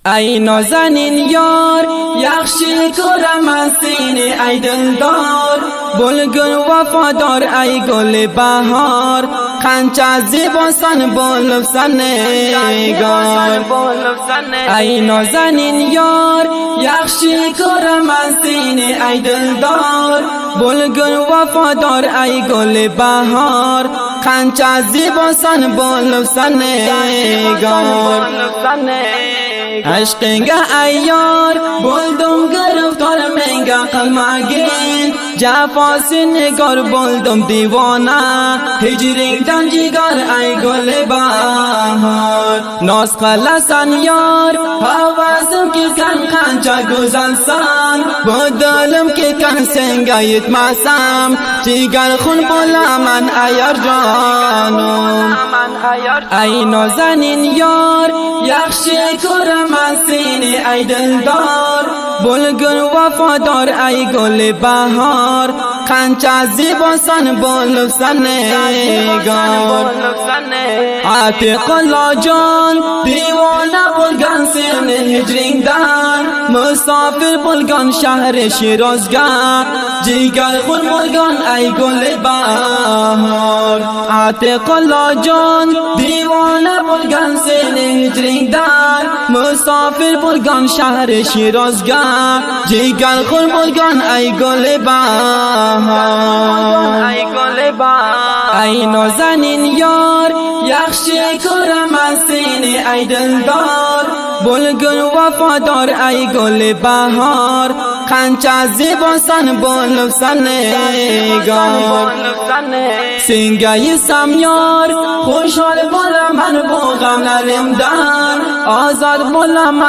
ای نازنین یار یخشی کرم از سینه ای دلدار، بلگل وفادار ای گل بهار، قنچه زیباسان بلفسن نگار. ای نازنین یار یخشی کرم از سینه ای دلدار، بلگل وفادار ای گل بهار، قنچه زیباسان بلفسن نگار. عشقینگه ای یار بلدم گرفتار منگه قلمگین، جفاس نگار بلدم دیوانه، هجرینگدن جیگر ای گل بهار. ناز قلسن یار حواسم که کن قنچه گزلسن، بدلم که کن سنگه یتمسم، جیگر خون بولا من ایار جانم. ای نازنین یار یخشی کرم از سینه ای دلدار، بلگل وفادار ای گل بهار، قنچه زیباسان بلفسن نگار. عتیق الله جان دیوانه بلگن سین هجرینگدن، مسافر بلگن شهر شیرازگه، جیگر خون بلگن ای گل بهار. عتیق الله جان دیوانه بلگن سین هجرینگدن، مسافر بلگن شهر شیرازگه، جیگر خون بلگن ای گل بهار. ای نازنین یار یخشی کرم از سینه ای دلدار، بلگل وفادار ای گل بهار، قنچه زیباسان بلفسن نگار. سنگه سمیار خوشحال بولا من با غم نرمدن، آزاد بولا من